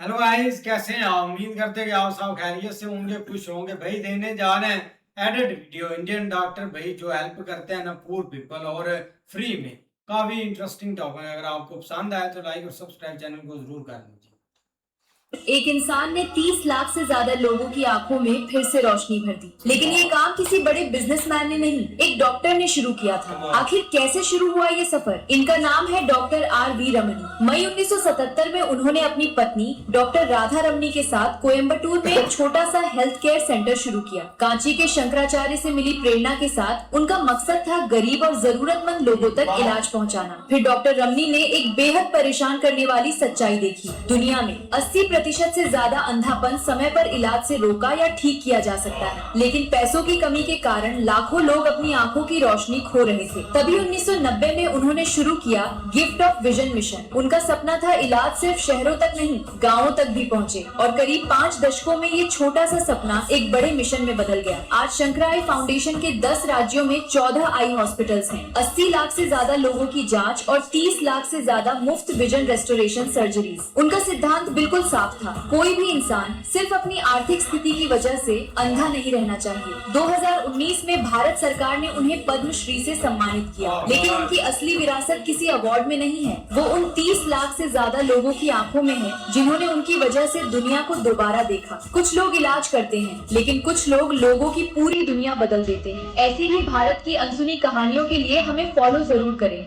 Hello guys, कैसे हैं आप? उम्मीद करते हैं कि आप सब खैरियत से होंगे, खुश होंगे। भाई देने जा रहे हैं एडेड वीडियो इंडियन डॉक्टर भाई जो हेल्प करते हैं ना पुअर पीपल, और फ्री में। काफी इंटरेस्टिंग टॉपिक है। अगर आपको पसंद आए तो लाइक और सब्सक्राइब चैनल को जरूर कर लीजिए। एक इंसान ने 30 लाख से ज्यादा लोगों की आंखों में फिर से रोशनी भर दी, लेकिन ये काम किसी बड़े बिजनेसमैन ने नहीं, एक डॉक्टर ने शुरू किया था। आखिर कैसे शुरू हुआ ये सफर? इनका नाम है डॉक्टर R.V. रमनी। मई 1977 में उन्होंने अपनी पत्नी डॉक्टर राधा रमनी के साथ कोयम्बटूर में एक छोटा सा हेल्थ केयर सेंटर शुरू किया। कांची के शंकराचार्य से मिली प्रेरणा के साथ उनका मकसद था गरीब और जरूरतमंद लोगों तक इलाज पहुँचाना। फिर डॉक्टर रमनी ने एक बेहद परेशान करने वाली सच्चाई देखी। दुनिया में 80% से ज्यादा अंधापन समय पर इलाज से रोका या ठीक किया जा सकता है, लेकिन पैसों की कमी के कारण लाखों लोग अपनी आंखों की रोशनी खो रहे थे। तभी 1990 में उन्होंने शुरू किया गिफ्ट ऑफ विजन मिशन। उनका सपना था इलाज सिर्फ शहरों तक नहीं, गाँवों तक भी पहुँचे, और करीब 5 दशकों में ये छोटा सा सपना एक बड़े मिशन में बदल गया। आज शंकरा आई फाउंडेशन के 10 राज्यों में 14 आई हॉस्पिटल्स हैं, 80 लाख से ज्यादा लोगों की जाँच और 30 लाख से ज्यादा मुफ्त विजन रेस्टोरेशन सर्जरीज। उनका सिद्धांत बिल्कुल साफ था, कोई भी इंसान सिर्फ अपनी आर्थिक स्थिति की वजह से अंधा नहीं रहना चाहिए। 2019 में भारत सरकार ने उन्हें पद्मश्री से सम्मानित किया, लेकिन उनकी असली विरासत किसी अवार्ड में नहीं है, वो उन 30 लाख से ज्यादा लोगों की आंखों में है जिन्होंने उनकी वजह से दुनिया को दोबारा देखा। कुछ लोग इलाज करते हैं, लेकिन कुछ लोग लोगों की पूरी दुनिया बदल देते हैं। ऐसी ही भारत की अनसुनी कहानियों के लिए हमें फॉलो जरूर करें।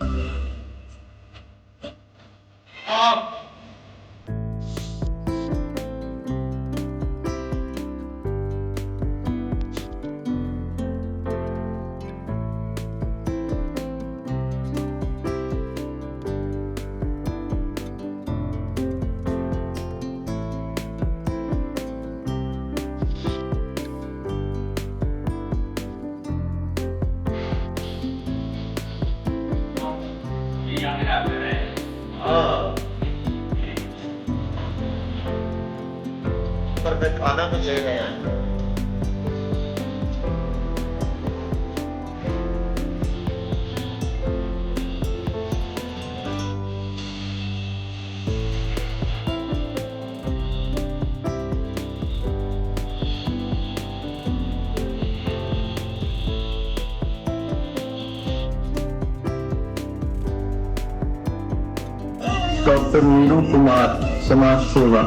पर मैं खाना तो ले रहे हैं। डॉक्टर नीरू कुमार, समाज सेवा।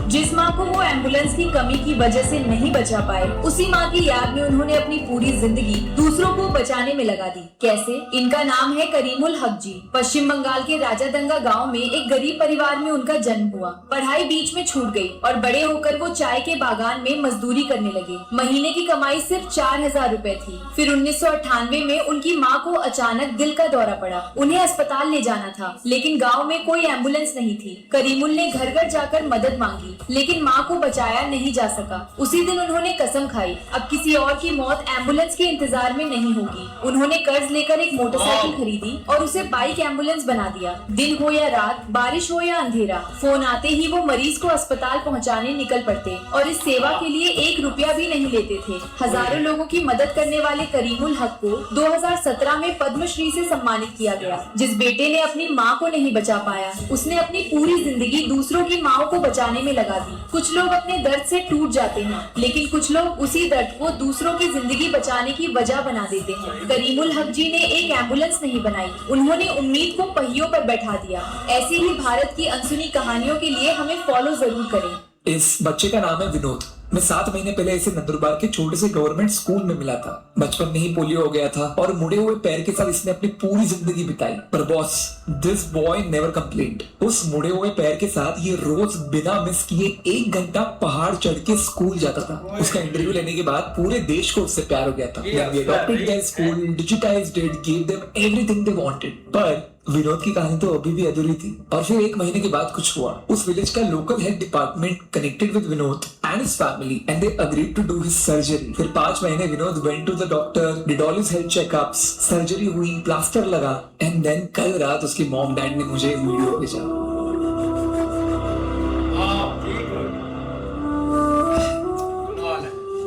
जिस माँ को वो एम्बुलेंस की कमी की वजह से नहीं बचा पाए, उसी माँ की याद में उन्होंने अपनी पूरी जिंदगी दूसरों को बचाने में लगा दी। कैसे? इनका नाम है करीमुल हक जी। पश्चिम बंगाल के राजादंगा गांव में एक गरीब परिवार में उनका जन्म हुआ। पढ़ाई बीच में छूट गई और बड़े होकर वो चाय के बागान में मजदूरी करने लगे। महीने की कमाई सिर्फ 4000 रुपए थी। फिर 1998 में उनकी माँ को अचानक दिल का दौरा पड़ा। उन्हें अस्पताल ले जाना था, लेकिन गाँव में कोई एम्बुलेंस नहीं थी। करीमुल ने घर घर जाकर मदद मांगी, लेकिन माँ को बचाया नहीं जा सका। उसी दिन उन्होंने कसम खाई, अब किसी और की मौत एम्बुलेंस के इंतजार में नहीं होगी। उन्होंने कर्ज लेकर एक मोटरसाइकिल खरीदी और उसे बाइक एम्बुलेंस बना दिया। दिन हो या रात, बारिश हो या अंधेरा, फोन आते ही वो मरीज को अस्पताल पहुँचाने निकल पड़ते और इस सेवा के लिए 1 रुपया भी नहीं लेते थे। हजारों लोगों की मदद करने वाले करीमुल हक को 2017 में पद्मश्री से सम्मानित किया गया। जिस बेटे ने अपनी माँ को नहीं बचा पाया, उसने अपनी पूरी जिंदगी दूसरों की माँओं को बचाने में लगा दी। कुछ लोग अपने दर्द से टूट जाते हैं, लेकिन कुछ लोग उसी दर्द को दूसरों की जिंदगी बचाने की वजह बना देते हैं। करीमुल हक जी ने एक एम्बुलेंस नहीं बनाई, उन्होंने उम्मीद को पहियों पर बैठा दिया। ऐसी ही भारत की अनसुनी कहानियों के लिए हमें फॉलो जरूर करें। इस बच्चे का नाम है विनोद। मैं 7 महीने पहले इसे नंदुरबार के छोटे से गवर्नमेंट स्कूल में मिला था। बचपन में ही पोलियो हो गया था और मुड़े हुए पैर के साथ इसने अपनी पूरी जिंदगी बिताई। पर boss, this boy never complaint. उस मुड़े हुए पैर के साथ ये रोज बिना मिस किए 1 घंटा पहाड़ चढ़ के स्कूल जाता था। उसका इंटरव्यू लेने के बाद पूरे देश को उससे प्यार हो गया था। When we adopted their school, digitized it, gave them everything they wanted. पर विनोद की कहानी तो अभी भी अधूरी थी। और फिर 1 महीने के बाद कुछ हुआ। उस विलेज का local health department connected with Vinod and his family and they agreed to do his surgery. फिर 5 महीने Vinod went to the doctor, did all his health checkups, surgery हुई, प्लास्टर लगा, एंड देन कल रात उसकी मॉम डैड ने मुझे वीडियो भेजा।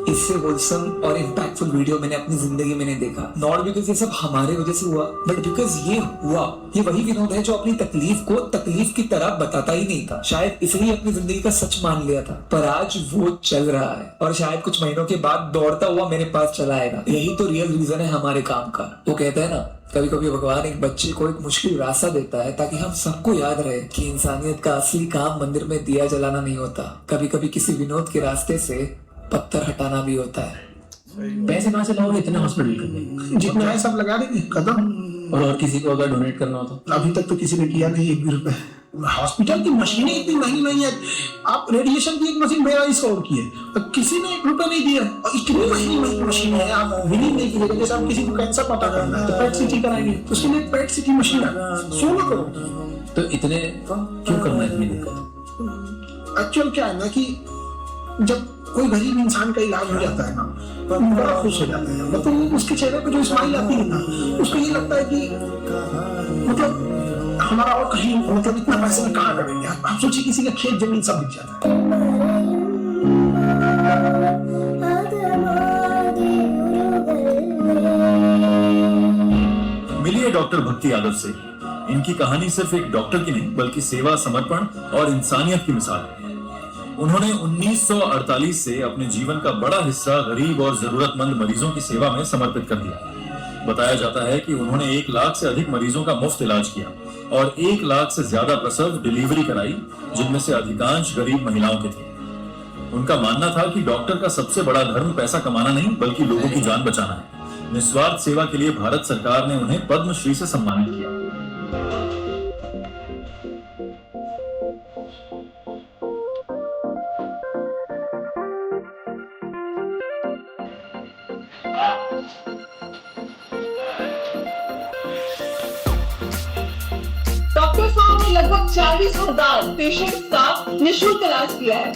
इस इससे होलसम और इम्पैक्टफुल वीडियो मैंने अपनी जिंदगी में नहीं देखा। नॉट बिकॉज ये सब हमारे वजह से हुआ, बट बिकॉज ये हुआ। ये वही विनोद है जो अपनी तकलीफ को तकलीफ की तरह बताता ही नहीं था, शायद इसलिए अपनी जिंदगी का सच मान लिया था, पर आज वो चल रहा है और शायद कुछ महीनों के बाद दौड़ता हुआ मेरे पास चला आएगा। यही तो रियल रीजन है हमारे काम का। वो कहते हैं ना, कभी कभी भगवान एक बच्चे को एक मुश्किल रास्ता देता है ताकि हम सबको याद रहे कि इंसानियत का असली काम मंदिर में दिया जलाना नहीं होता, कभी कभी किसी विनोद के रास्ते से पत्थर हटाना भी होता है। पैसे कहाँ से लाओगे इतने हॉस्पिटल के? जितना है सब लगा देंगे खत्म। और किसी को अगर डोनेट करना हो तो? अभी तक तो किसी ने किया नहीं, 1 भी रुपए। हॉस्पिटल की मशीनें इतनी महंगी नहीं है, आप रेडिएशन की एक मशीन 4200 की है, तो किसी ने 1 रुपया नहीं दिया। और इतनी महंगी मशीन है, आप बिलीव नहीं कीजिएगा। जैसे आप किसी को कैंसर पता करना है तो पेट सीटी कराएंगे, उसके लिए पेट सीटी मशीन है 16 करोड़। तो इतने क्यों करना है, इतनी दिक्कत? एक्चुअल क्या है ना कि जब कोई गरीब इंसान का इलाज हो जाता है ना, तो बड़ा खुश हो जाता है। मतलब उसके चेहरे पे जो स्माइल आती है ना, उसको ये लगता है कि मतलब हमारा और कहीं, मतलब इतना पैसे में कहाँ करेंगे। आप सोचिए किसी का खेत जमीन सब बिक जाता है। मिलिए डॉक्टर भक्ति यादव से। इनकी कहानी सिर्फ एक डॉक्टर की नहीं बल्कि सेवा, समर्पण और इंसानियत की मिसाल है। उन्होंने 1948 से अपने जीवन का बड़ा हिस्सा गरीब और जरूरतमंद मरीजों की सेवा में समर्पित कर दिया। बताया जाता है कि उन्होंने 1 लाख से अधिक मरीजों का मुफ्त इलाज किया और 1 लाख से ज्यादा प्रसव डिलीवरी कराई, जिनमें से अधिकांश गरीब महिलाओं के थे। उनका मानना था कि डॉक्टर का सबसे बड़ा धर्म पैसा कमाना नहीं बल्कि लोगों की जान बचाना है। निस्वार्थ सेवा के लिए भारत सरकार ने उन्हें पद्मश्री से सम्मानित किया। डॉक्टर साहब ने लगभग 40,000 पेशेंट्स का निःशुल्क इलाज किया है।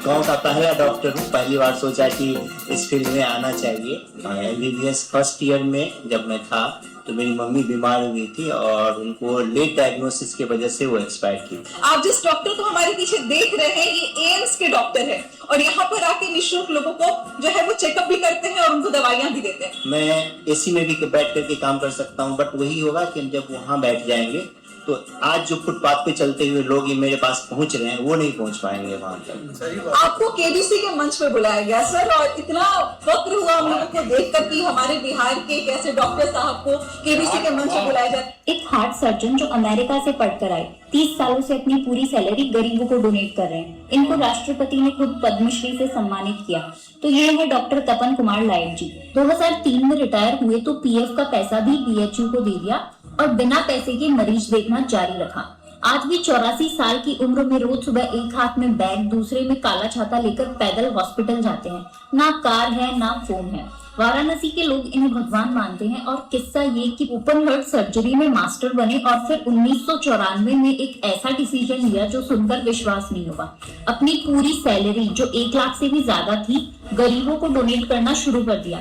गांव का पहला डॉक्टर हूँ, पहली बार सोचा कि इस फील्ड में आना चाहिए। MBBS फर्स्ट ईयर में जब मैं था तो मेरी मम्मी बीमार हुई थी और उनको लेट डायग्नोसिस की वजह से वो एक्सपायर की। आप जिस डॉक्टर को हमारे पीछे देख रहे हैं, ये एम्स के डॉक्टर हैं और यहाँ पर आके निःशुल्क लोगों को जो है वो चेकअप भी करते हैं और उनको दवाइयाँ भी देते हैं। मैं AC में भी बैठ करके काम कर सकता हूँ, बट वही होगा कि जब वहाँ बैठ जाएंगे तो आज जो फुटपाथ पे चलते हुए लोग ये मेरे पास पहुंच रहे हैं, वो नहीं पहुंच पाएंगे वहां तक। आपको KBC के मंच पे बुलाया गया सर, और इतना फक्र हुआ हम लोगों को देखकर कि हमारे बिहार के एक ऐसे डॉक्टर साहब को KBC के मंच पे बुलाया जाए। एक हार्ट सर्जन जो अमेरिका से पढ़कर आए, 30 सालों से अपनी पूरी सैलरी गरीबों को डोनेट कर रहे हैं। इनको राष्ट्रपति ने खुद पद्मश्री से सम्मानित किया। तो ये है डॉक्टर तपन कुमार लाइट जी। 2003 में रिटायर हुए तो PF का पैसा भी BHU को दे दिया और बिना पैसे के मरीज देखना जारी रखा। आज भी 84 साल की उम्र में रोज सुबह एक हाथ में बैग, दूसरे में काला छाता लेकर पैदल हॉस्पिटल जाते हैं। ना कार है ना फोन है। वाराणसी के लोग इन्हें भगवान मानते हैं और किस्सा ये कि ओपन हार्ट सर्जरी में मास्टर बने और फिर 1994 में एक ऐसा डिसीजन लिया जो सुनकर विश्वास नहीं होगा। अपनी पूरी सैलरी जो 1 लाख से भी ज्यादा थी, गरीबों को डोनेट करना शुरू कर दिया।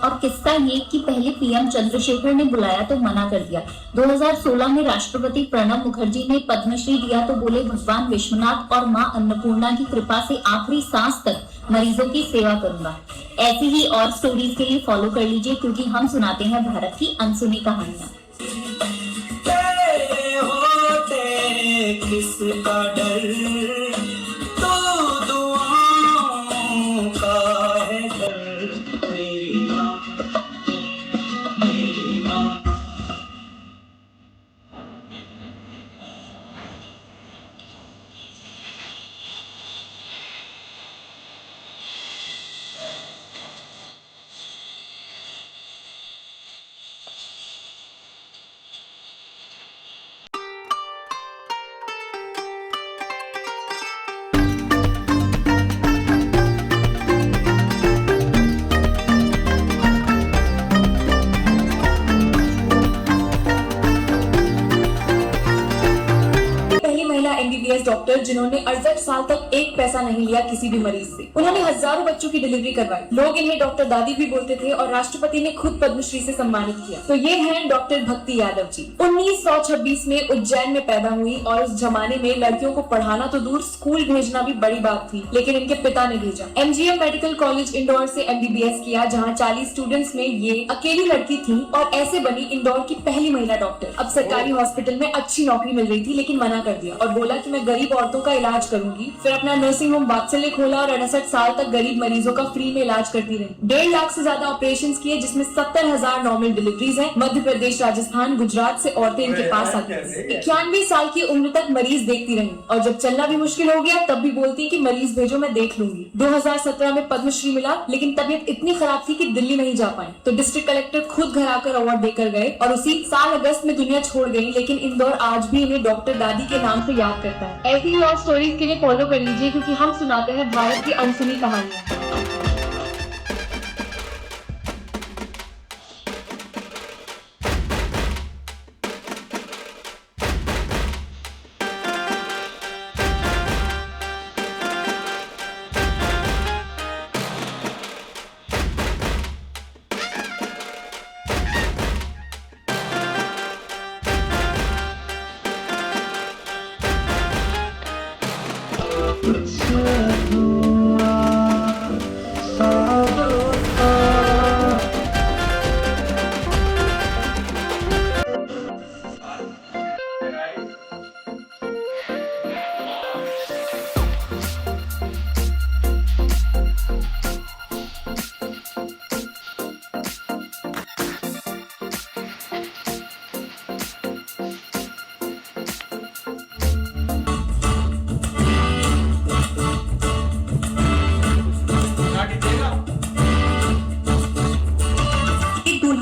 और किस्सा ये कि पहले PM चंद्रशेखर ने बुलाया तो मना कर दिया। 2016 में राष्ट्रपति प्रणब मुखर्जी ने पद्मश्री दिया तो बोले भगवान विश्वनाथ और माँ अन्नपूर्णा की कृपा से आखिरी सांस तक मरीजों की सेवा करूंगा। ऐसी ही और स्टोरीज के लिए फॉलो कर लीजिए, क्योंकि हम सुनाते हैं भारत की अनसुनी कहानियाँ। किसका डर तो दुआओं का है घर, मेरी माँ मेरी माँ। जिन्होंने 68 साल तक एक पैसा नहीं लिया किसी भी मरीज से। उन्होंने हजारों बच्चों की डिलीवरी करवाई। लोग इन्हें डॉक्टर दादी भी बोलते थे और राष्ट्रपति ने खुद पद्मश्री से सम्मानित किया। तो ये हैं डॉक्टर भक्ति यादव जी। 1926 में उज्जैन में पैदा हुई और उस जमाने में लड़कियों को पढ़ाना तो दूर, स्कूल भेजना भी बड़ी बात थी, लेकिन इनके पिता ने भेजा। MGM मेडिकल कॉलेज इंदौर से MBBS किया, जहाँ 40 स्टूडेंट्स में ये अकेली लड़की थी और ऐसे बनी इंदौर की पहली महिला डॉक्टर। अब सरकारी हॉस्पिटल में अच्छी नौकरी मिल रही थी, लेकिन मना कर दिया और बोला कि मैं गरीब औरतों का इलाज करूंगी। फिर अपना नर्सिंग होम वात्सल्य खोला और 68 साल तक गरीब मरीजों का फ्री में इलाज करती रही। 1.5 लाख से ज्यादा ऑपरेशन किए, जिसमें 70,000 नॉर्मल डिलीवरीज है। मध्य प्रदेश, राजस्थान, गुजरात से औरतें इनके पास आती है। 91 साल की उम्र तक मरीज देखती रही और जब चलना भी मुश्किल हो गया तब भी बोलती कि मरीज भेजो, मैं देख लूंगी। 2017 में पद्मश्री मिला, लेकिन तबीयत इतनी खराब थी कि दिल्ली नहीं जा पाए, तो डिस्ट्रिक्ट कलेक्टर खुद घर आकर अवार्ड देकर गए और उसी साल अगस्त में दुनिया छोड़ गई। लेकिन इंदौर आज भी इन्हें डॉक्टर दादी के नाम से याद करता है। ऐसी ही और स्टोरीज के लिए फॉलो कर लीजिए, क्योंकि हम सुनाते हैं भारत की अनसुनी कहानियाँ।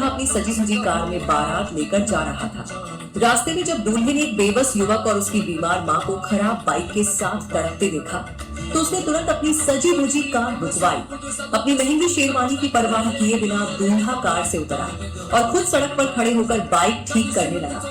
अपनी सजी सजी कार में बारात लेकर जा रहा था। रास्ते में जब दूल्हे ने एक बेबस युवक और उसकी बीमार मां को खराब बाइक के साथ तड़पते देखा, तो उसने तुरंत अपनी सजी धजी कार रुकवाई। अपनी महंगी शेरवानी की परवाह किए बिना दूल्हा कार से उतरा और खुद सड़क पर खड़े होकर बाइक ठीक करने लगा।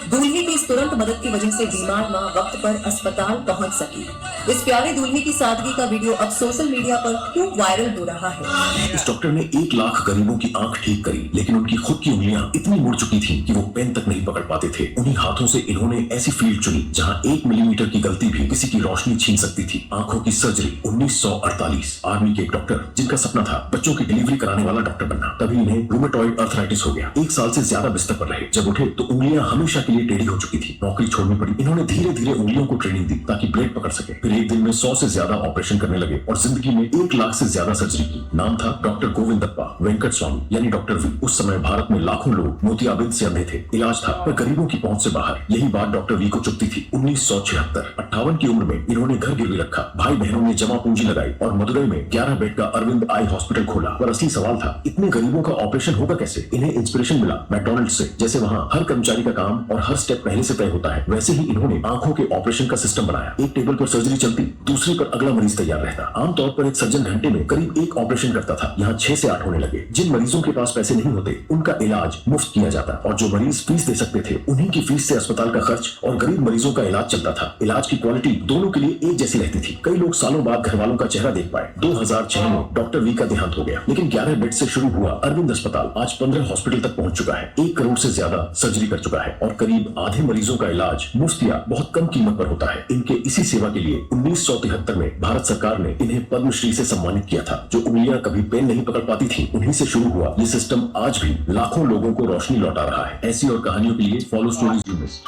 दूल्हे की इस तुरंत मदद की वजह से बीमार मां वक्त पर अस्पताल पहुंच सकी। इस प्यारे दूल्हे की सादगी का वीडियो अब सोशल मीडिया पर खूब वायरल हो रहा है। इस डॉक्टर ने 1 लाख गरीबों की आंख ठीक करी, लेकिन उनकी खुद की उंगलियां इतनी मुड़ चुकी थीं कि वो पेन तक नहीं पकड़ पाते थे। उन्हीं हाथों से इन्होंने ऐसी फील्ड चुनी जहां 1 मिलीमीटर की गलती भी किसी की रोशनी छीन सकती थी। आंखों की सर्जरी। 1948। आर्मी के एक डॉक्टर जिनका सपना था बच्चों की डिलीवरी कराने वाला डॉक्टर बनना, तभी इन्हें रूमेटॉइड अर्थराइटिस हो गया। 1 साल से ज्यादा बिस्तर पर रहे। जब उठे तो उंगलियां हमेशा के लिए टेढ़ी हो चुकी थी। नौकरी छोड़नी पड़ी। इन्होंने धीरे धीरे उंगलियों को ट्रेनिंग दी ताकि ब्लेड पकड़ सके। फिर एक दिन में 100 से ज्यादा ऑपरेशन करने लगे और जिंदगी में 1 लाख से ज्यादा सर्जरी की। नाम था डॉक्टर गोविंदप्पा वेंकट स्वामी, यानी डॉक्टर वी। उस समय भारत में लाखों लोग मोतियाबिंद से अंधे थे। इलाज था पर गरीबों की पहुंच से बाहर। यही बात डॉक्टर वी को चुभती थी। 1976। 58 की उम्र में इन्होंने घर गिरवी रखा। भाई बहनों ने जमा पूंजी लगाई और मदुरई में 11 बेड का अरविंद आई हॉस्पिटल खोला। पर असली सवाल था, इतने गरीबों का ऑपरेशन होगा कैसे? इन्हें इंस्पिरेशन मिला मैकडॉनल्ड्स से। जैसे वहाँ हर कर्मचारी का काम और हर स्टेप पहले से तय होता है, वैसे ही इन्होंने आंखों के ऑपरेशन का सिस्टम बनाया। एक टेबल पर सर्जरी चलती, दूसरी पर अगला मरीज तैयार रहता। आमतौर पर एक सर्जन घंटे में करीब 1 ऑपरेशन करता था। यहाँ 6 से 8 होने लगे। जिन मरीजों के पास पैसे नहीं होते उनका इलाज मुफ्त किया जाता और जो मरीज फीस दे सकते थे उन्हीं की फीस से अस्पताल का खर्च और गरीब मरीजों का इलाज चलता था। इलाज की क्वालिटी दोनों के लिए एक जैसी रहती थी। कई लोग सालों बाद घर वालों का चेहरा देख पाए। 2006 में डॉक्टर वी का देहांत हो गया, लेकिन 11 बेड से शुरू हुआ अरविंद अस्पताल आज 15 हॉस्पिटल तक पहुंच चुका है। 1 करोड़ से ज्यादा सर्जरी कर चुका है और करीब आधे मरीजों का इलाज मुफ्त या बहुत कम कीमत पर होता है। इनके इसी सेवा के लिए 1973 में भारत सरकार ने इन्हें पद्मश्री से सम्मानित किया था। जो उंगलियां कभी पेन नहीं पकड़ पाती थी, उन्हीं से शुरू हुआ ये सिस्टम आज भी लाखों लोगों को रोशनी लौटा रहा है। ऐसी और कहानियों के लिए follow stories you miss.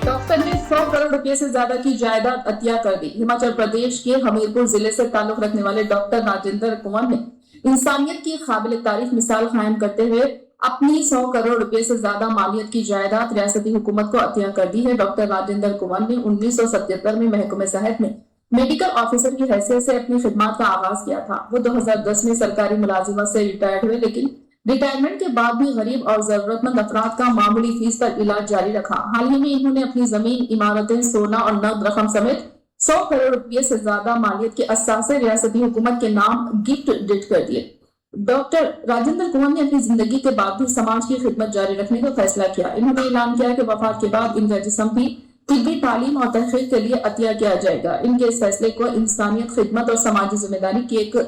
Doctor ने 100 करोड़ रुपए से ज्यादा की जायदाद अतिया कर दी। हिमाचल प्रदेश के हमीरपुर जिले से ताल्लुक रखने वाले डॉक्टर राजेंद्र कुमार ने इंसानियत की काबिल तारीफ मिसाल कायम करते हुए अपनी 100 करोड़ रुपए से ज्यादा मालियत की जायदाद रियासती हुकूमत को अतिया कर दी है। डॉक्टर राजेंद्र कुमार ने 1977 में महकमे सेहत में मेडिकल ऑफिसर की हैसियत से अपनी खिदमत का आगाज किया था। वो 2010 में सरकारी मुलाजिमत से रिटायर्ड हुए, लेकिन रिटायरमेंट के बाद भी गरीब और जरूरतमंद अफराद का मामूली फीस पर इलाज जारी रखा। हाल ही में इन्होंने अपनी जमीन, इमारतें, सोना और नकद रकम समेत 100 करोड़ रुपए से ज्यादा मालियत के असासे रियासती हुकूमत के नाम गिफ्ट डिड कर दिए। डॉक्टर राजेंद्र कुंवर ने अपनी जिंदगी के बाद भी समाज की खिदमत जारी रखने का फैसला किया। इन्होंने ऐलान किया कि वफात के बाद इनका जिस्म भी तिब्बी तालीम और तहकीक के लिए अतिया किया जाएगा। इनके इस फैसले को इंसानियत, खिदमत और समाजी जिम्मेदारी की एक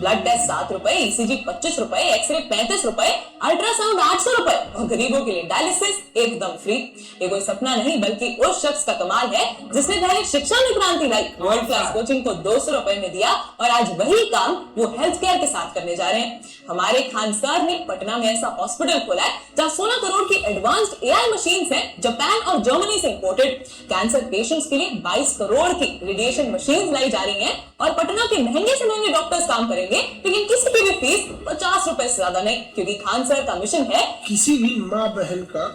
ब्लड टेस्ट 7 रुपए, ईसीजी 25 रुपए, एक्सरे 35 रुपए, अल्ट्रासाउंड 800 रुपए और गरीबों के लिए डायलिसिस एकदम फ्री। ये कोई सपना नहीं बल्कि उस शख्स का कमाल है जिसने पहले शिक्षा में क्रांति लाई, वर्ल्ड क्लास कोचिंग को 200 रुपए में दिया और आज वही काम वो हेल्थ केयर के साथ करने जा रहे हैं। हमारे खान सर ने पटना में ऐसा हॉस्पिटल खोला है जहाँ 16 करोड़ की एडवांस्ड एआई मशीन्स हैं, जापान और जर्मनी से इंपोर्टेड। कैंसर पेशेंट्स के लिए 22 करोड़ की रेडिएशन मशीन्स लाई जा रही हैं और पटना के महंगे से महंगे डॉक्टर्स काम करेंगे, लेकिन किसी की भी फीस 50 रुपए से ज्यादा नहीं, क्योंकि खान सर का मिशन है किसी भी माँ बहन का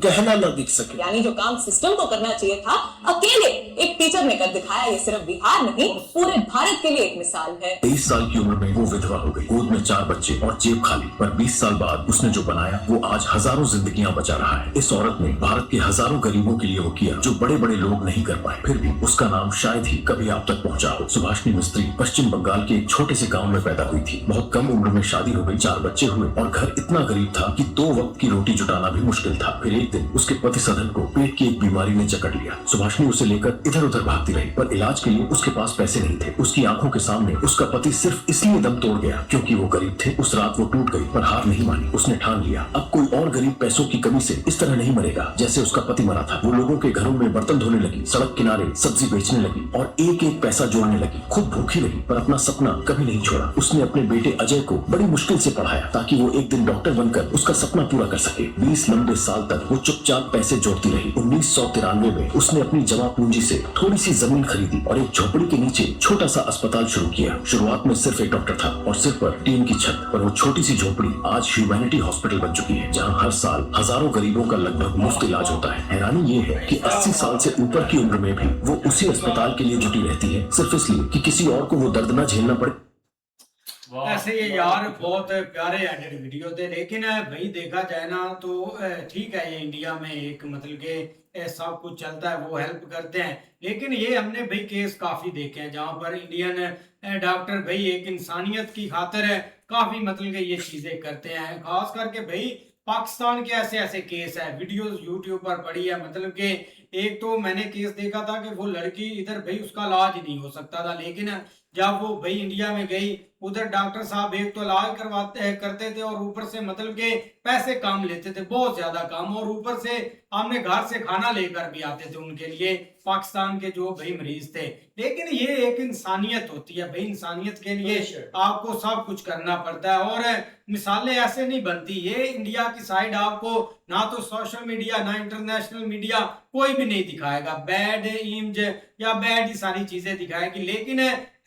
गहना न दिख सके। यानी जो काम सिस्टम को करना चाहिए था अकेले एक टीचर ने कर दिखाया। ये सिर्फ बिहार नहीं पूरे भारत के लिए एक मिसाल है। 23 साल की उम्र में वो विधवा हो गई, गोद में 4 बच्चे और जेब खाली, पर 20 साल बाद उसने जो बनाया वो आज हजारों जिंदगियां बचा रहा है। इस औरत ने भारत के हजारों गरीबों के लिए वो किया जो बड़े बड़े लोग नहीं कर पाए, फिर भी उसका नाम शायद ही कभी आप तक पहुंचा हो। सुभाषनी मिस्त्री पश्चिम बंगाल के एक छोटे से गाँव में पैदा हुई थी। बहुत कम उम्र में शादी हो गई, 4 बच्चे हुए और घर इतना गरीब था कि 2 वक्त की रोटी जुटाना भी मुश्किल था। फिर एक दिन उसके पति सधन को पेट की एक बीमारी ने जकड़ लिया। सुभाषनी उसे लेकर इधर उधर भागती रही, पर इलाज के लिए उसके पास पैसे नहीं थे। उसकी आंखों के सामने उसका पति सिर्फ इसलिए दम तोड़ गया क्योंकि वो गरीब थे। उस रात वो टूट गई, पर हार नहीं मानी। उसने ठान लिया अब कोई और गरीब पैसों की कमी से इस तरह नहीं मरेगा जैसे उसका पति मरा था। वो लोगों के घरों में बर्तन धोने लगी, सड़क किनारे सब्जी बेचने लगी और एक एक पैसा जोड़ने लगी। खुद भूखी रही पर अपना सपना कभी नहीं छोड़ा। उसने अपने बेटे अजय को बड़ी मुश्किल से पढ़ाया ताकि वो एक दिन डॉक्टर बनकर उसका सपना पूरा कर सके। 20 लंबे साल तक वो चुपचाप पैसे जोड़ती रही। 1993 में उसने अपनी जमा पूंजी से थोड़ी सी जमीन खरीदी और एक झोपड़ी के नीचे छोटा सा अस्पताल शुरू किया। शुरुआत में सिर्फ एक डॉक्टर था और सिर पर टीन की छत, पर वो छोटी सी झोपड़ी आज ह्यूमैनिटी हॉस्पिटल बन चुकी है जहाँ हर साल हजारों गरीबों का लगभग मुफ्त इलाज होता है। हैरानी ये है कि 80 साल से ऊपर की उम्र में भी वो उसी अस्पताल के लिए जुटी रहती है, सिर्फ इसलिए कि किसी और को वो दर्द न झेलना पड़े। ऐसे ये यार बहुत प्यारे एडिट वीडियो थे, लेकिन भाई देखा जाए ना तो ठीक है, ये इंडिया में एक मतलब के सब कुछ चलता है, वो हेल्प करते हैं, लेकिन ये हमने भाई केस काफी देखे हैं जहाँ पर इंडियन डॉक्टर भाई एक इंसानियत की खातिर काफी मतलब के ये चीजें करते हैं। खास करके भाई पाकिस्तान के ऐसे ऐसे केस है, वीडियोस यूट्यूब पर पड़ी है। मतलब के एक तो मैंने केस देखा था कि वो लड़की इधर भाई उसका इलाज नहीं हो सकता था, लेकिन जब वो भाई इंडिया में गई उधर डॉक्टर साहब एक तो इलाज करते थे और ऊपर से मतलब के पैसे कम लेते थे, बहुत ज्यादा कम, और ऊपर से हमने घर से खाना लेकर भी आते थे उनके लिए, पाकिस्तान के जो भाई मरीज थे। लेकिन ये एक इंसानियत होती है भाई, इंसानियत के लिए आपको सब कुछ करना पड़ता है और मिसालें ऐसे नहीं बनती। ये इंडिया की साइड आपको ना तो सोशल मीडिया ना इंटरनेशनल मीडिया कोई भी नहीं दिखाएगा, बैड इमेज या बैड ही सारी चीजें दिखाएगी, लेकिन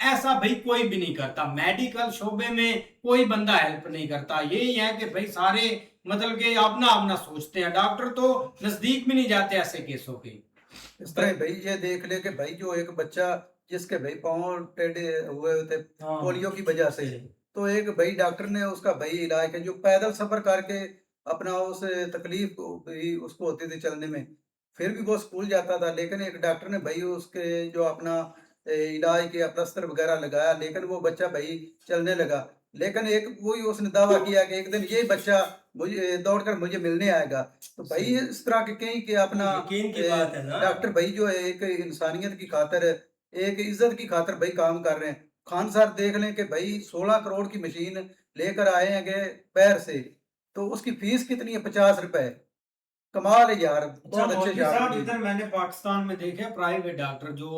ऐसा भाई कोई भी नहीं करता। मेडिकल शोबे में कोई बंदा हेल्प नहीं करता। यही है कि भाई सारे मतलब के अपना अपना सोचते हैं, डॉक्टर तो नजदीक भी नहीं जाते ऐसे केसों के। इस तरह भाई ये देख ले कि भाई जो एक बच्चा जिसके भाई पाँव टेढ़े हुए थे पोलियो की वजह से, तो एक भाई डॉक्टर ने उसका भाई इलाज किया, जो पैदल सफर करके अपना उस तकलीफ भी उसको होती थी चलने में, फिर भी वो स्कूल जाता था, लेकिन एक डॉक्टर ने भाई उसके जो अपना इलाज किया, प्लास्टर वगैरह लगाया, लेकिन वो बच्चा भाई चलने लगा। लेकिन एक वही उसने दावा किया कि एक दिन ये बच्चा मुझे दौड़कर मुझे मिलने आएगा। तो भाई इस तरह के कहीं के अपना डॉक्टर भाई जो है एक इंसानियत की खातिर, एक इज्जत की खातिर भाई काम कर रहे हैं। खान साहब देख लें कि भाई 16 करोड़ की मशीन लेकर आए हैं पैर से, तो उसकी फीस कितनी है? 50 रुपए। कमाल है यार, बहुत अच्छे मौलवी साहब जान इधर मैंने पाकिस्तान में देखे प्राइवेट डॉक्टर जो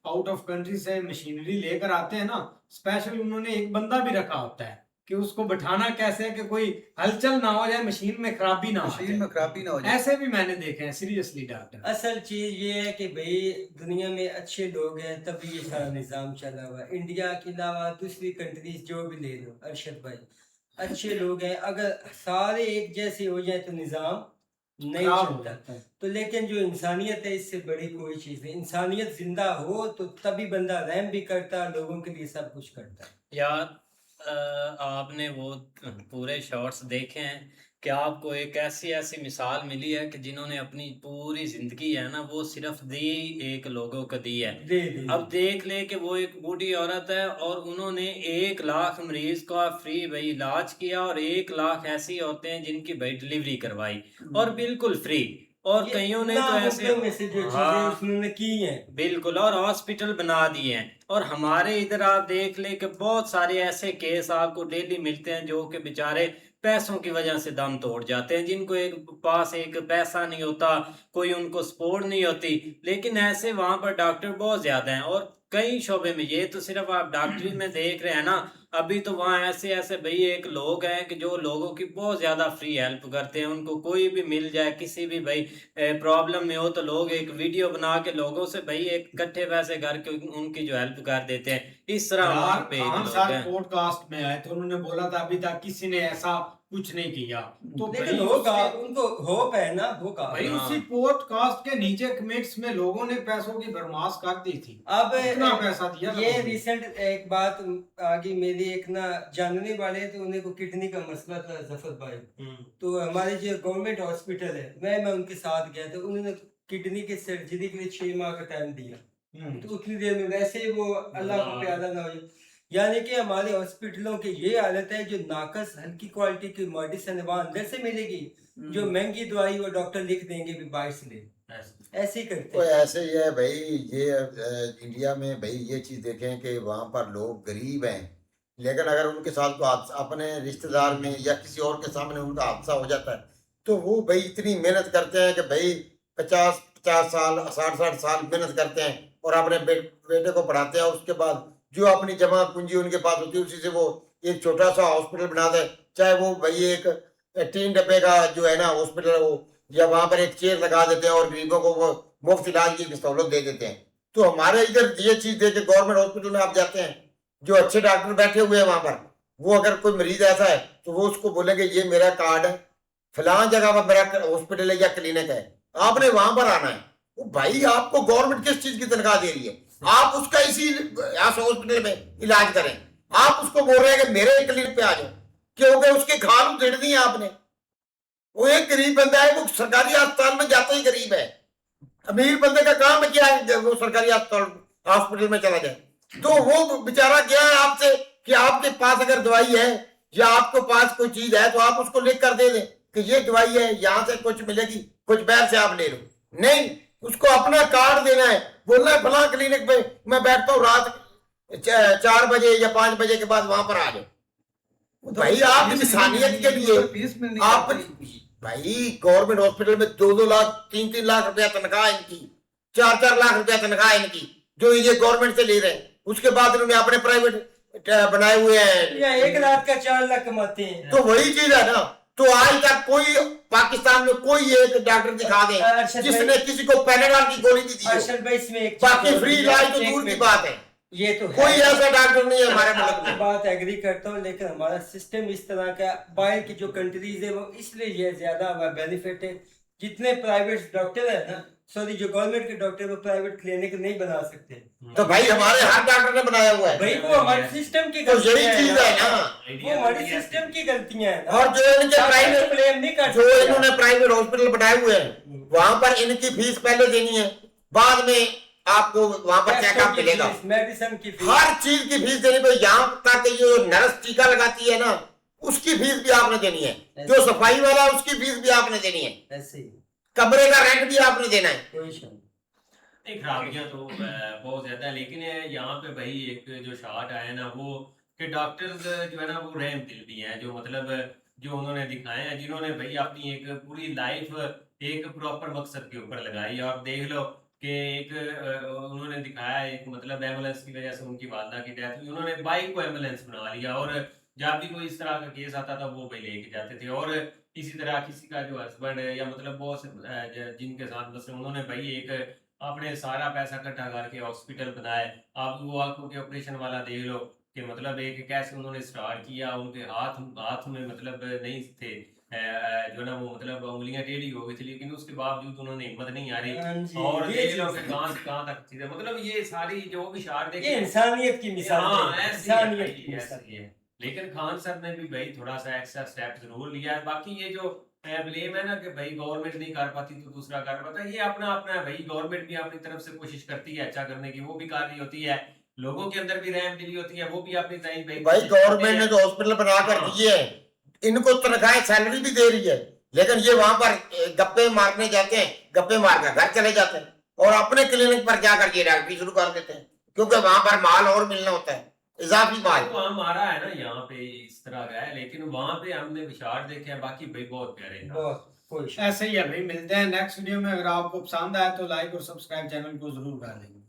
आउट ऑफ कंट्री से मशीनरी लेकर आते हैं ना, स्पेशल उन्होंने एक बंदा भी रखा होता है कि उसको बैठाना कैसे है कि कोई हलचल ना हो जाए, मशीन में खराबी ना हो जाए। मशीन में खराबी ना हो जाए। ऐसे भी मैंने देखे हैं सीरियसली डॉक्टर। असल चीज ये है कि भाई दुनिया में अच्छे लोग हैं तभी ये सारा निजाम चला हुआ है। इंडिया के अलावा दूसरी कंट्रीज जो भी ले लो अरशद भाई, अच्छे लोग हैं, अगर सारे एक जैसे हो जाए तो निजाम नहीं चलता। तो लेकिन जो इंसानियत है इससे बड़ी कोई चीज़ नहीं। इंसानियत जिंदा हो तो तभी बंदा रहम भी करता है, लोगों के लिए सब कुछ करता है। यार आपने वो पूरे शॉट्स देखे हैं कि आपको एक ऐसी मिसाल मिली है कि जिन्होंने अपनी पूरी जिंदगी है ना वो सिर्फ दी एक लोगों को दी है। अब देख ले कि वो एक बूढ़ी औरत है और उन्होंने 1 लाख मरीज का फ्री भाई इलाज किया और 1 लाख ऐसी औरतें हैं जिनकी भाई डिलीवरी करवाई और बिल्कुल फ्री। और कईयों ने तो ऐसे में से जो चीजें उन्होंने की हैं बिल्कुल, और हॉस्पिटल बना दिए हैं। और हमारे इधर आप देख ले कि बहुत सारे ऐसे केस आपको डेली मिलते हैं जो कि बेचारे पैसों की वजह से दम तोड़ जाते हैं, जिनको एक पास एक पैसा नहीं होता, कोई उनको सपोर्ट नहीं होती, लेकिन ऐसे वहां पर डॉक्टर बहुत ज्यादा हैं। और कई शोबे में, ये तो सिर्फ आप डॉक्टरी में देख रहे हैं ना, अभी तो वहाँ ऐसे भाई एक लोग हैं कि जो लोगों की बहुत ज्यादा फ्री हेल्प करते हैं। उनको कोई भी मिल जाए किसी भी भाई प्रॉब्लम में हो तो लोग एक वीडियो बना के लोगों से भाई एक इकट्ठे पैसे करके उनकी जो हेल्प कर देते हैं। इस तरह वहाँ पे पॉडकास्ट में आए तो उन्होंने बोला था अभी तक किसी ने ऐसा कुछ नहीं किया, तो लेकिन होगा, उनको होप है ना, होगा भाई। उसी पॉडकास्ट के नीचे कमेंट्स में लोगों ने पैसों की भरमाश कर दी थी। अब इतना पैसा दिया। ये रिसेंट एक बात आगे मेरी एक ना जानने वाले तो उन्हें को किडनी का मसला था जफर भाई, तो हमारे जो गवर्नमेंट हॉस्पिटल है मैं उनके साथ गया तो उन्होंने किडनी के सर्जरी के लिए 6 माह का टाइम दिया। तो उतनी देर में वैसे ही वो अल्लाह को प्यारा ना हो जाए। यानी कि हमारे हॉस्पिटलों की ये हालत है, जो नाकस हल्की क्वालिटी की मेडिसिन वहाँ अंदर से मिलेगी, जो महंगी दवाई वो डॉक्टर लिख देंगे भी बाहर से ले, ऐसे ही करते तो ऐसे ही है भाई। ये इंडिया में भाई ये चीज़ देखें कि वहाँ पर लोग गरीब हैं, लेकिन अगर उनके साथ को अपने रिश्तेदार में या किसी और के सामने उनका हादसा हो जाता है तो वो भाई इतनी मेहनत करते हैं कि भाई 50 साल 60 साल मेहनत करते हैं और अपने बेटे को पढ़ाते हैं। उसके बाद जो अपनी जमा पूंजी उनके पास होती है उसी से वो एक छोटा सा हॉस्पिटल बना दे, चाहे वो भाई एक 3 डब्बे का जो है ना हॉस्पिटल हो, या वहां पर एक चेयर लगा देते हैं और गरीबों को वो मुफ्त इलाज की सहूलत दे देते हैं। तो हमारे इधर ये चीज देखे गवर्नमेंट हॉस्पिटल में आप जाते हैं, जो अच्छे डॉक्टर बैठे हुए हैं वहां पर, वो अगर कोई मरीज ऐसा है तो वो उसको बोलेंगे ये मेरा कार्ड है, फलां जगह पर मेरा हॉस्पिटल है या क्लिनिक है, आपने वहां पर आना है। वो भाई आपको गवर्नमेंट किस चीज की तनख्वाह दे रही है? आप उसका इसी हॉस्पिटल में इलाज करें। आप उसको बोल रहे हैं कि मेरे क्लिनिक पे आ जाओ, क्योंकि उसके खाल उधेड़ दी है आपने। वो एक गरीब बंदा है, वो सरकारी अस्पताल में जाते ही गरीब है। अमीर बंदे का काम है क्या है वो सरकारी अस्पताल हॉस्पिटल में चला जाए? तो वो बेचारा गया है आपसे कि आपके पास अगर दवाई है या आपके पास कोई चीज है तो आप उसको लिख कर दे दें कि ये दवाई है, यहाँ से कुछ मिलेगी, कुछ बैर से आप ले लो। नहीं, उसको अपना कार्ड देना है, बोलना है फलां क्लिनिक पे मैं बैठता हूँ रात 4 बजे या 5 बजे के बाद वहां पर आ जाओ। भाई आप इंसानियत के लिए आप भाई गवर्नमेंट हॉस्पिटल में 2-2 लाख 3-3 लाख रुपया तनख्वाह इनकी, 4-4 लाख रुपया तनख्वाह इनकी जो ये गवर्नमेंट से ले रहे हैं। उसके बाद इन्होंने अपने प्राइवेट बनाए हुए हैं, 1 लाख का 4 लाख कमाते हैं। तो वही चीज है ना। तो आज तक कोई पाकिस्तान में कोई एक डॉक्टर दिखा दे जिसने किसी को पैनाडॉल की गोली दी थी, बाकी फ्री इलाज तो दूर की बात है। ये तो कोई ऐसा डॉक्टर नहीं है हमारे मुल्क में। बात एग्री करता हूँ, लेकिन हमारा सिस्टम इस तरह का, बाहर की जो कंट्रीज है वो इसलिए ये ज्यादा बेनिफिट है। जितने प्राइवेट डॉक्टर है ना, सॉरी जो गवर्नमेंट के डॉक्टर वो प्राइवेट क्लिनिक नहीं बना सकते। तो भाई हमारे हर डॉक्टर ने बनाया हुआ है भाई, वो हमारे सिस्टम की तो यही चीज है ना, वो हमारी सिस्टम की गलतियां हैं। और जो इनके प्राइवेट ब्लेम नहीं कर जो इन्होंने प्राइवेट हॉस्पिटल बनाए हुए हैं वहां पर इनकी फीस पहले देनी है, बाद में आपको वहां पर चेकअप मिलेगा, मेडिसिन की फीस, हर चीज की फीस देनी पड़ेगी। यहाँ तक ये नर्स टीका लगाती है ना उसकी फीस भी आपने देनी है, जो सफाई वाला है उसकी फीस भी आपने देनी है, ऐसे कमरे का रेंट भी आपने देना है। नहीं, खराबियां तो बहुत ज्यादा है, लेकिन यहाँ पे भाई एक जो शॉट आया ना वो कि डॉक्टर्स जो है ना वो रहम दिल भी हैं, जो मतलब जो उन्होंने दिखाए हैं, जिन्होंने भाई अपनी एक पूरी लाइफ एक प्रॉपर मकसद के ऊपर लगाई। और देख लो कि एक उन्होंने दिखाया एक मतलब एम्बुलेंस की वजह से उनकी वालदा की डेथ हुई, उन्होंने बाइक को एम्बुलेंस बना लिया। और जब भी कोई इस तरह का केस आता था वो भाई लेके जाते थे। और इसी तरह किसी का जो हस्बैंड है या मतलब बहुत से जिनके साथ बस उन्होंने भाई एक अपने सारा पैसा इकट्ठा करके हॉस्पिटल बनाए। आप वो आंखों के ऑपरेशन वाला देख लो कि मतलब एक कैसे उन्होंने स्टार्ट किया, उनके हाथ में मतलब नहीं थे जो ना वो मतलब उंगलियां टेढ़ी हो गई थी, लेकिन उसके बावजूद उन्होंने हिम्मत नहीं हारी। और देख लो कि कहां से कहां तक चीजें मतलब ये सारी जो भी शार देखे ये इंसानियत की मिसाल हाँ, है, ऐसी है इंसानियत भाई, की मिसाल। ऐसी है। लेकिन खान सर ने भी भाई थोड़ा सा एक्स्ट्रा स्टेप जरूर लिया है। बाकी ये जो ब्लेम है ना कि भाई गवर्नमेंट नहीं कर पाती तो दूसरा कर पाता है, ये अपना अपना है भाई। गवर्नमेंट भी अपनी तरफ से कोशिश करती है अच्छा करने की, वो भी कर रही होती है, लोगों के अंदर भी रहम दिली होती है, वो भी अपनी टाइम भाई गवर्नमेंट ने तो हॉस्पिटल बना कर दिए है, इनको तनख्वाह सैलरी भी दे रही है, लेकिन ये वहां पर गप्पे मारने जाते हैं, गप्पे मार कर घर चले जाते हैं और अपने क्लिनिक पर जाकर ये डॉक्टरी शुरू कर देते हैं, क्योंकि वहां पर माल और मिलना होता है, इजाफी माल। तो हमारा है ना यहाँ पे इस तरह का है, लेकिन वहां पे हमने विशाल देखे हैं, बाकी भाई बहुत प्यारे हैं। ऐसे ही है भाई, मिलते हैं नेक्स्ट वीडियो में। अगर आपको पसंद आया तो लाइक और सब्सक्राइब चैनल को जरूर कर देंगे।